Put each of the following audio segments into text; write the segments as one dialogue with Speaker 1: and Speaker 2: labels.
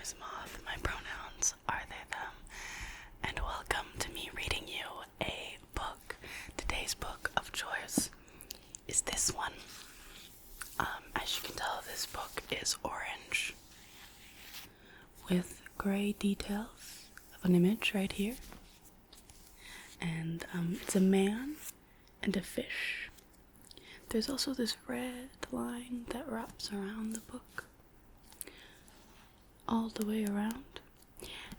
Speaker 1: is Moth. My pronouns are they, them. And welcome to me reading you a book. Today's book of choice is this one. As you can tell, this book is orange with gray details of an image right here. And it's a man and a fish. There's also this red line that wraps around the book, all the way around,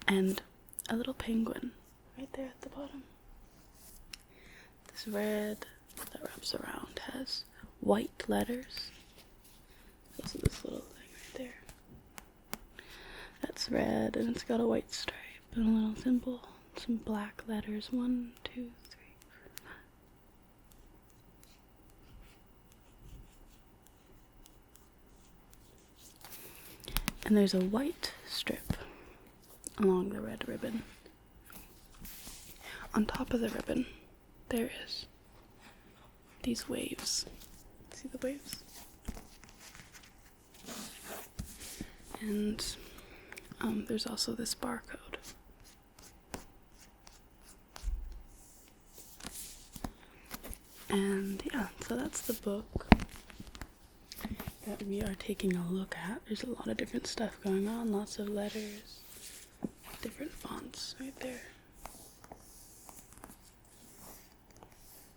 Speaker 1: and a little penguin right there at the bottom. This red that wraps around has white letters. There's also this little thing right there that's red, and it's got a white stripe and a little symbol, some black letters, 1, 2, 3. And there's a white strip along the red ribbon. On top of the ribbon, there is these waves. See the waves? And there's also this barcode. And yeah, so that's the book that we are taking a look at. There's a lot of different stuff going on, lots of letters, different fonts right there.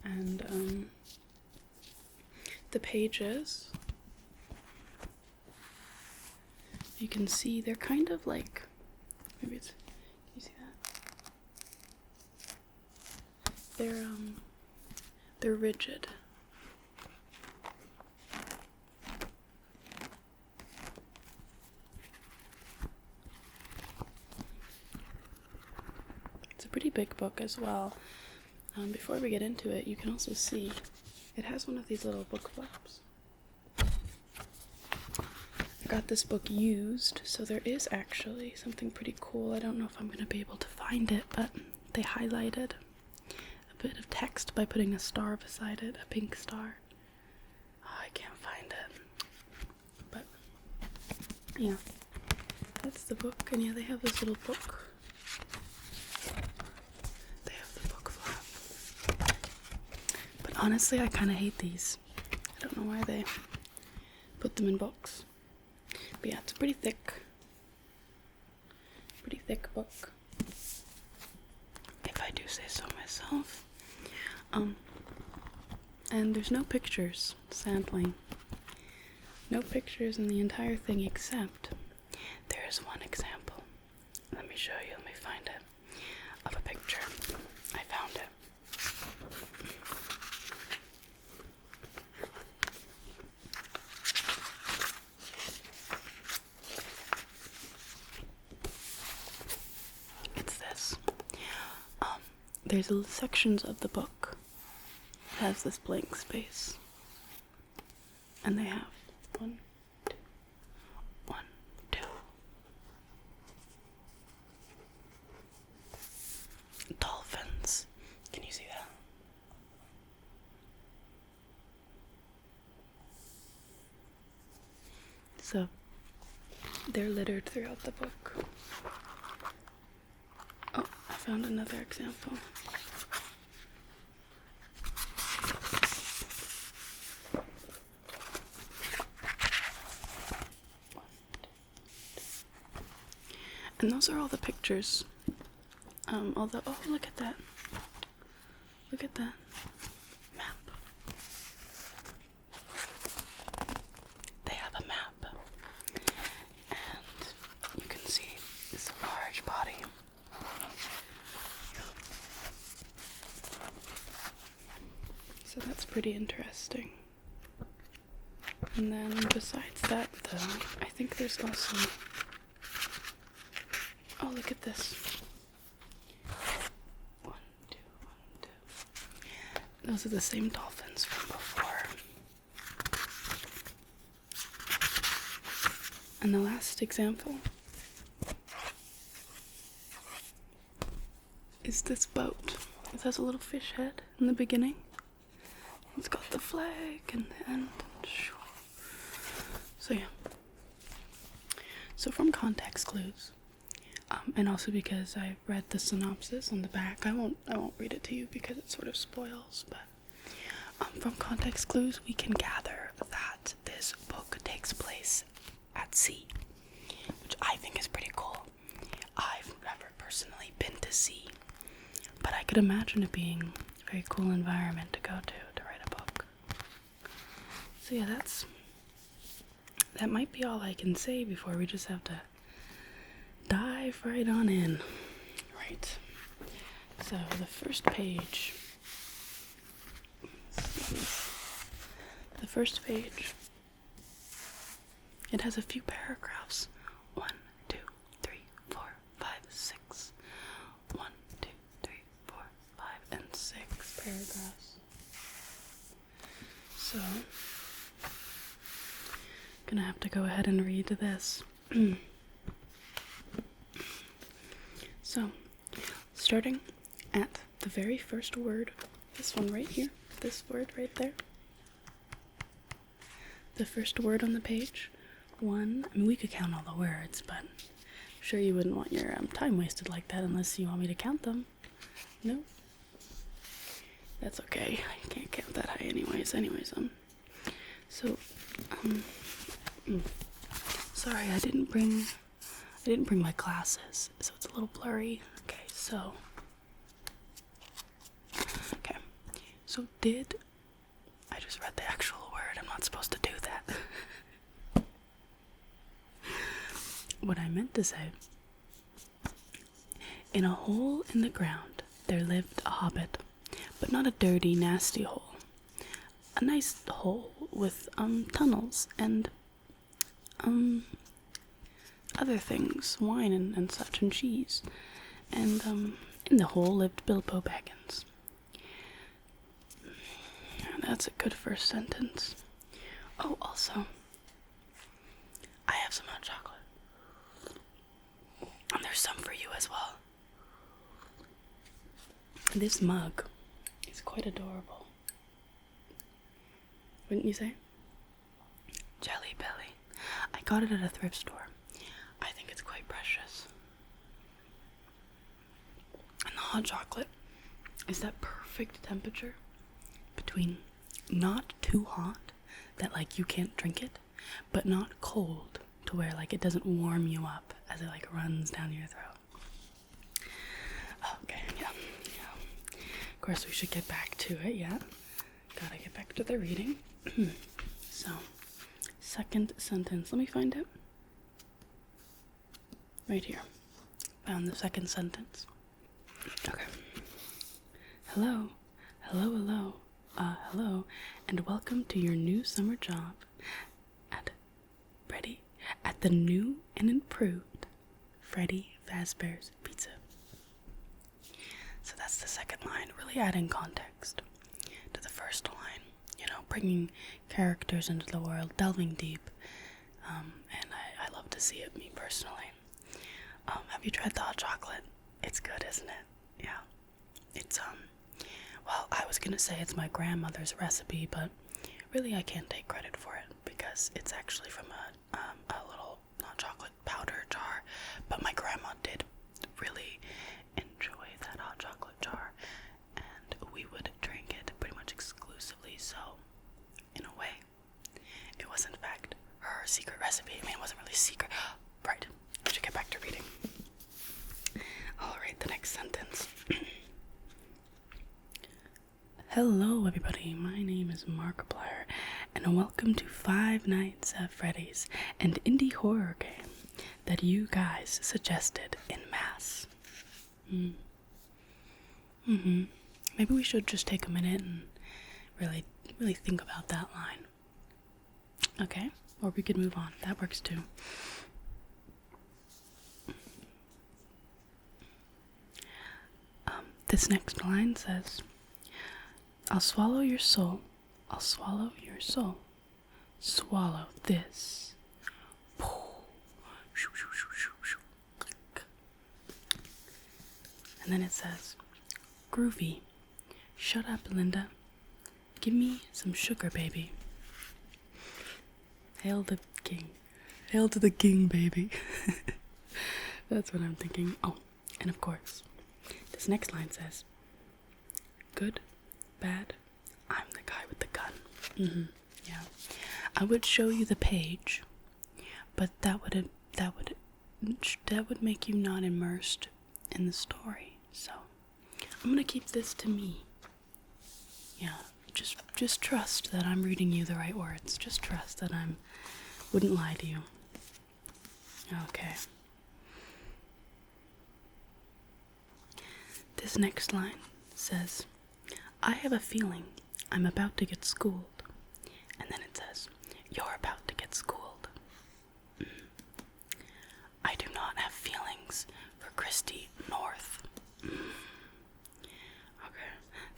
Speaker 1: And the pages, you can see they're kind of like, maybe it's, can you see that? They're rigid. Pretty big book as well. Before we get into it, you can also see it has one of these little book flaps. I got this book used, so there is actually something pretty cool. I don't know if I'm going to be able to find it, but they highlighted a bit of text by putting a star beside it, a pink star. Oh, I can't find it. But yeah, that's the book, and yeah, they have this little book. Honestly, I kind of hate these. I don't know why they put them in books. But yeah, it's a pretty thick book, if I do say so myself. And there's no pictures, sadly. No pictures in the entire thing, except there is one example. Let me show you, let me find it, of a picture. I found it. There's sections of the book that has this blank space, and they have one, two dolphins. Can you see that? So they're littered throughout the book. Oh, I found another example. And those are all the pictures. Although, oh, look at that. Look at that map. They have a map. And you can see this large body. So that's pretty interesting. And then besides that, though, I think there's also... Oh, look at this. 1, 2, 1, 2. Those are the same dolphins from before. And the last example is this boat. It has a little fish head in the beginning. It's got the flag and the end. So yeah. So from context clues, and also because I read the synopsis on the back, I won't read it to you because it sort of spoils, but from context clues we can gather that this book takes place at sea, which I think is pretty cool. I've never personally been to sea, but I could imagine it being a very cool environment to go to write a book. So yeah, that might be all I can say before we just have to dive right on in. Right. So the first page. It has a few paragraphs. 1, 2, 3, 4, 5, 6. 1, 2, 3, 4, 5, and 6 paragraphs. So, gonna have to go ahead and read this. So, starting at the very first word, this one right here, this word right there. The first word on the page. We could count all the words, but I'm sure you wouldn't want your time wasted like that unless you want me to count them. No? That's okay. I can't count that high anyways. Sorry, I didn't bring my glasses, so it's a little blurry. Okay, so I just read the actual word. I'm not supposed to do that. What I meant to say, in a hole in the ground there lived a hobbit, but not a dirty, nasty hole. A nice hole with tunnels and other things, wine and such, and cheese. And in the hole lived Bilbo Baggins. That's a good first sentence. Oh, also, I have some hot chocolate. And there's some for you as well. This mug is quite adorable. Wouldn't you say? Jelly Belly. I got it at a thrift store. I think it's quite precious. And the hot chocolate is that perfect temperature between not too hot that like you can't drink it, but not cold to where like it doesn't warm you up as it like runs down your throat. Okay, yeah. Of course we should get back to it, yeah. Gotta get back to the reading. So, second sentence. Let me find it. Right here. Found the second sentence. Okay. Hello, and welcome to your new summer job at the new and improved Freddy Fazbear's Pizza. So that's the second line, really adding context to the first line. Bringing characters into the world, delving deep, and I love to see it, me personally. Have you tried the hot chocolate? It's good, isn't it? Yeah. It's, well, I was gonna say it's my grandmother's recipe, but really I can't take credit for it because it's actually from a little hot chocolate powder jar, but my grandma did really enjoy that hot chocolate jar, and we would drink it pretty much exclusively, so in a way, it was in fact her secret recipe. I mean, it wasn't really secret. Right, I should get back to reading. Alright, the next sentence. Hello everybody, my name is Markiplier, and welcome to Five Nights at Freddy's, an indie horror game that you guys suggested in mass. Maybe we should just take a minute and really think about that line. Okay, or we could move on, that works too. This next line says, I'll swallow your soul. I'll swallow your soul. Swallow this. And then it says, groovy. Shut up, Linda. Give me some sugar, baby. Hail the king. Hail to the king, baby. That's what I'm thinking. Oh, and of course, this next line says, good, bad, I'm the guy with the gun. Yeah. I would show you the page, but that would make you not immersed in the story. So I'm gonna keep this to me. Yeah, just trust that I'm reading you the right words. Just trust that wouldn't lie to you. Okay. This next line says, I have a feeling I'm about to get schooled. And then it says, you're about to get schooled. I do not have feelings for Christy North. Okay.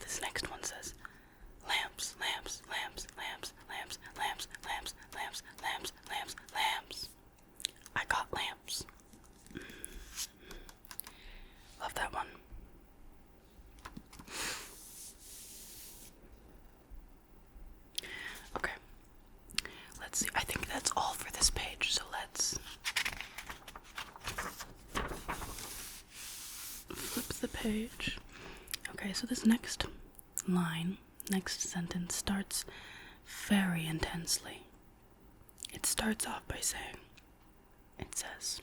Speaker 1: This next one says, lamps, lamps, lamps, lamps, lamps, lamps, lamps, lamps, lamps, lamps, lamps. I got lamps. Love that one. Okay. Let's see. I think that's all for this page, so let's flip the page. Okay, so this next sentence starts very intensely. It starts off by saying, it says,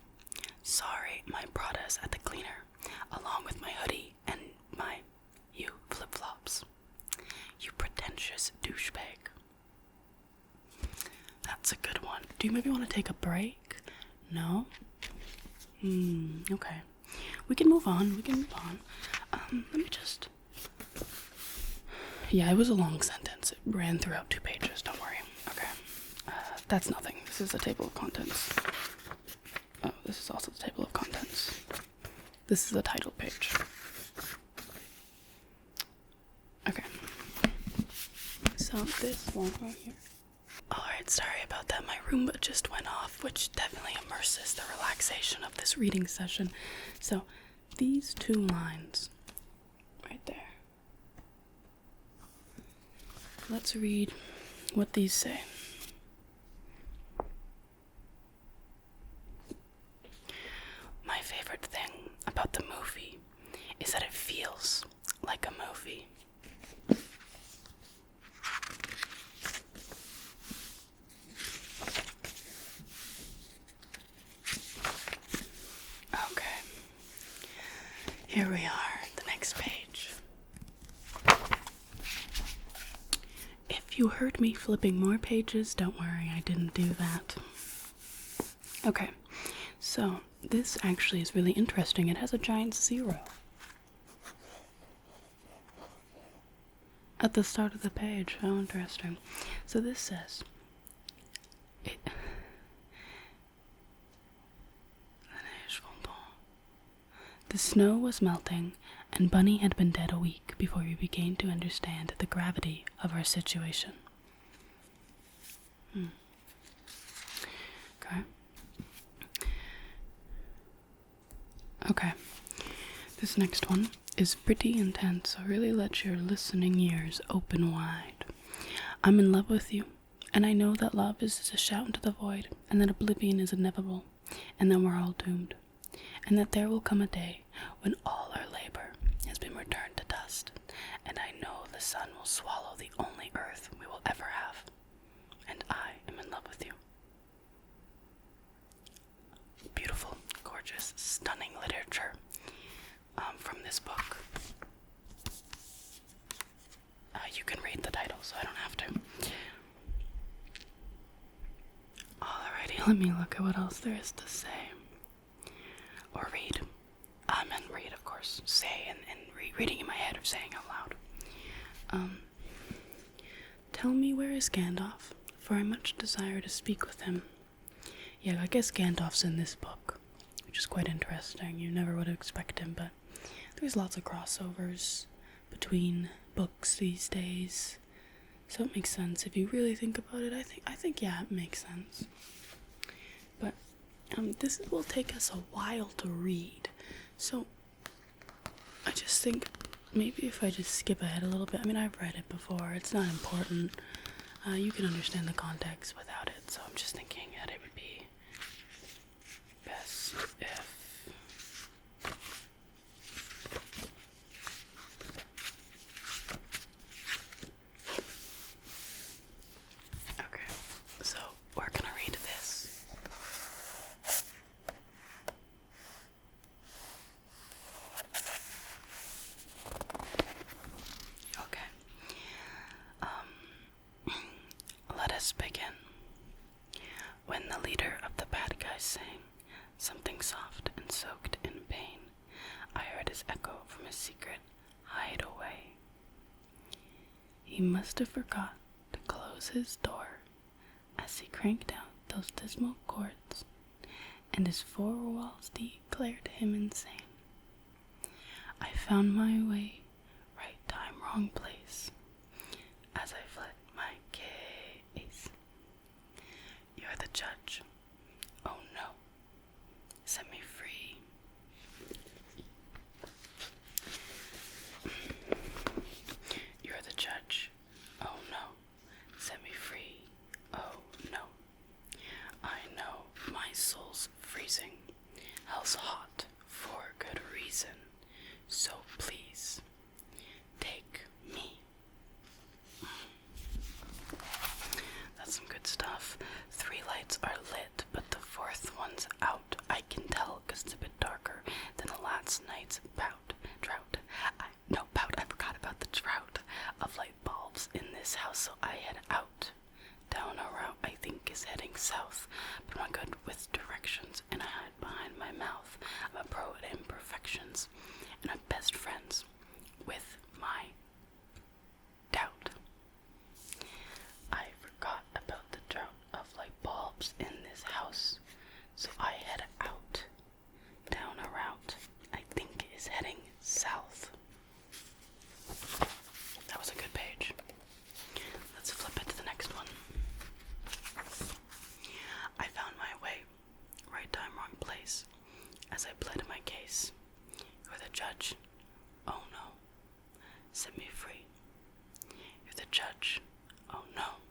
Speaker 1: sorry, my Prada's at the cleaner, along with my hoodie and my flip-flops. You pretentious douchebag. That's a good one. Do you maybe want to take a break? No? Okay. We can move on. Let me just... Yeah, it was a long sentence. It ran throughout 2 pages. Don't worry. Okay. That's nothing. This is a table of contents. Oh, this is also the table of contents. This is the title page. Okay. So this one right here. Alright, sorry about that. My Roomba just went off, which definitely immerses the relaxation of this reading session. So these 2 lines right there. Let's read what these say. My favorite thing about the movie is that it feels like a movie. Okay. Here we are, the next page. If you heard me flipping more pages, don't worry, I didn't do that. Okay, so this actually is really interesting. It has a giant 0 at the start of the page. How interesting. So this says, the snow was melting, and Bunny had been dead a week before we began to understand the gravity of our situation. Okay. This next one is pretty intense, so really let your listening ears open wide. I'm in love with you, and I know that love is a shout into the void, and that oblivion is inevitable, and that we're all doomed, and that there will come a day when all our labor has been returned to dust, and I know the sun will swallow the only earth we will ever have, and I am in love with you. Beautiful, gorgeous, stunning literature from this book. You can read the title, so I don't have to. Alrighty, let me look at what else there is to say. Or read. And read, of course. Say and reading in my head or saying out loud. Tell me, where is Gandalf? For I much desire to speak with him. Yeah, I guess Gandalf's in this book, which is quite interesting. You never would expect him, but there's lots of crossovers between books these days. So it makes sense if you really think about it. I think yeah, it makes sense. But this will take us a while to read. So I just think maybe if I just skip ahead a little bit. I mean, I've read it before. It's not important. You can understand the context without it. So I'm just thinking that it would be best if okay, so we're gonna read this. Okay. Let us begin. When the leader of the bad guys sang something soft and soaked in pain, I heard his echo from his secret hideaway. He must have forgot to close his door as he cranked out those dismal chords, and his four walls declared him insane. I found my way, right time, wrong place, as I fled my case. You're the judge. Oh no, set me free. You're the judge. Oh no, set me free. Oh no, I know my soul's freezing. Hell's hot for good reason. So please, take me. That's some good stuff. 3 lights are lit, but the 4th one's out. I can tell 'cause it's a bit darker than the last night's bout. I forgot about the drought of light bulbs in this house, so I head out. Down a route I think is heading south, but I'm good with directions and I hide behind my mouth. I'm a pro at imperfections, and I'm best friends with my doubt. I forgot about the drought of light bulbs in this house, so I head out. Down a route I think is heading south. That was a good page. Let's flip it to the next one. I found my way, right time, wrong place, as I pled my case. You're the judge. Oh no, set me free. You're the judge. Oh no,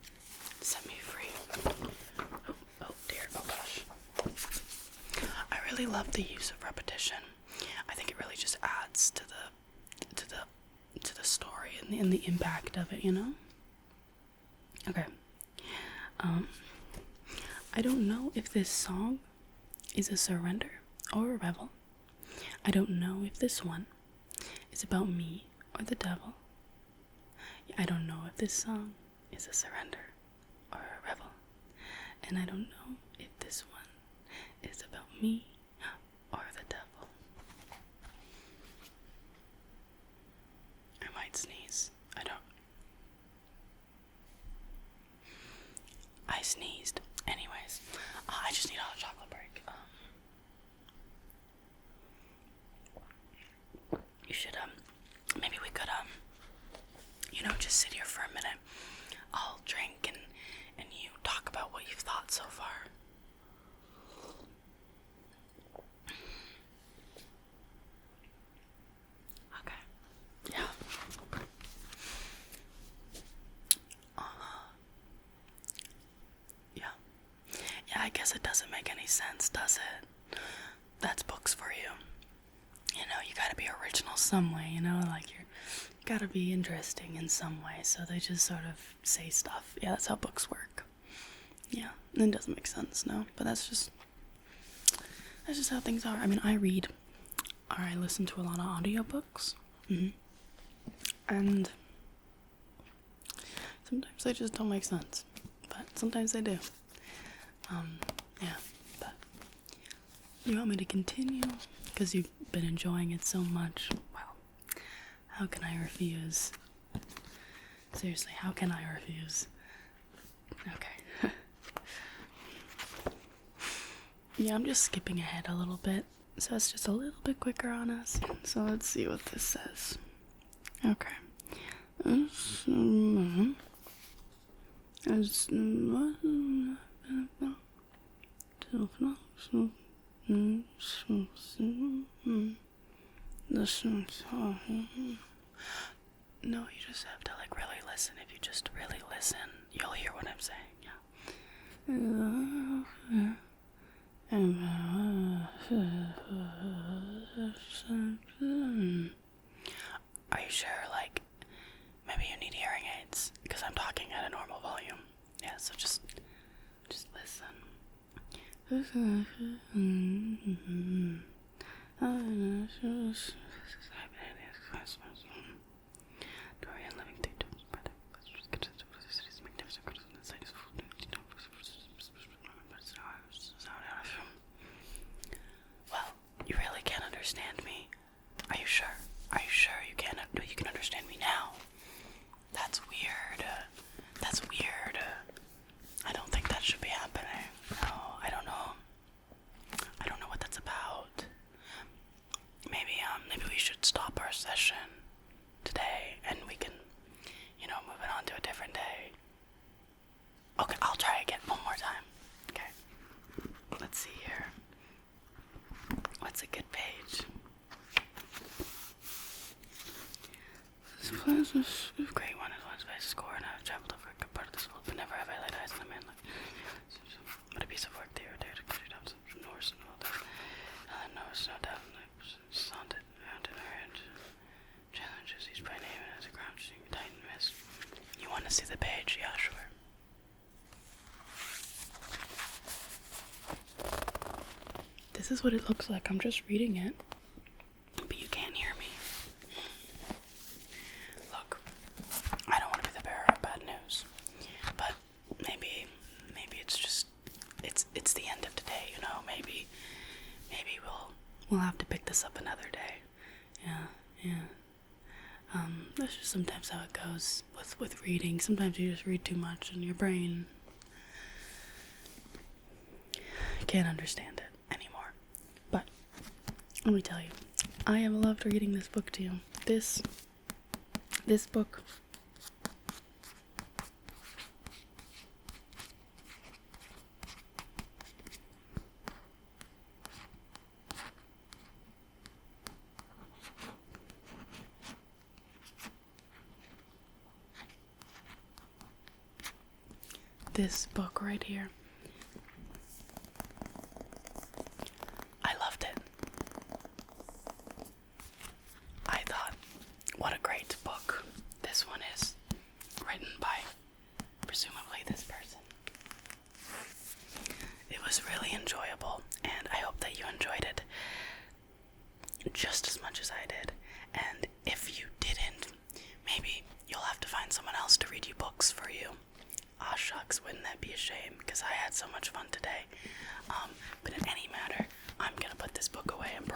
Speaker 1: set me free. Oh dear, oh gosh. I really love the use of repetition. I think it really just adds to the story and the impact of it, you know? Okay. I don't know if this song is a surrender or a revel. I don't know if this one is about me or the devil. I don't know if this song is a surrender or a revel. And I don't know if this one is about me or the devil. I might sneeze. I sneezed. Anyways, I just need a hot chocolate break. You should, maybe we could, just sit here for a minute. I'll drink and you talk about what you've thought so far. Okay. Yeah. Yeah, I guess it doesn't make any sense, does it? That's books for you. You know, you gotta be original some way, like you gotta be interesting in some way, so they just sort of say stuff. Yeah, that's how books work. Yeah, it doesn't make sense, no, but that's just how things are. I mean, I read, or I listen to a lot of audiobooks, and sometimes they just don't make sense, but sometimes they do. Yeah, but you want me to continue? Because you've been enjoying it so much. Well, how can I refuse? Seriously, how can I refuse? Okay. Yeah, I'm just skipping ahead a little bit, so it's just a little bit quicker on us. So let's see what this says. Okay. No, you just have to really listen. If you just really listen, you'll hear what I'm saying. Yeah. Well, you really can't understand me. Are you sure? Are you sure you can understand me now? That's weird. That's weird. I don't think that should be happening. No, I don't know. I don't know what that's about. Maybe we should stop our session today and we can, move it on to a different day. Okay, I'll try again one more time. Okay. Let's see here. What's a good page? Great one is one space score, and I've traveled over a good part of this world, but never have I laid eyes on a man like. What a piece of work there to cut it out from Norse and all that. No doubt, sounded around in her head. Challenges he's by name and has a crouching tight mist. You want to see the page? Yeah, sure. This is what it looks like. I'm just reading it, but you can't hear me. Look, I don't want to be the bearer of bad news, but maybe it's just it's the end of today. Maybe we'll have to pick this up another day. Yeah. That's just sometimes how it goes with reading. Sometimes you just read too much and your brain can't understand it anymore. But let me tell you, I have loved reading this book to you. This book right here, I loved it. I thought, what a great book this one is, written by presumably this person. It was really enjoyable, and I hope that you enjoyed it just as much as I did. And if you didn't, maybe you'll have to find someone else to read you books for you. Aw, shucks, wouldn't that be a shame? Because I had so much fun today. But in any matter, I'm gonna put this book away and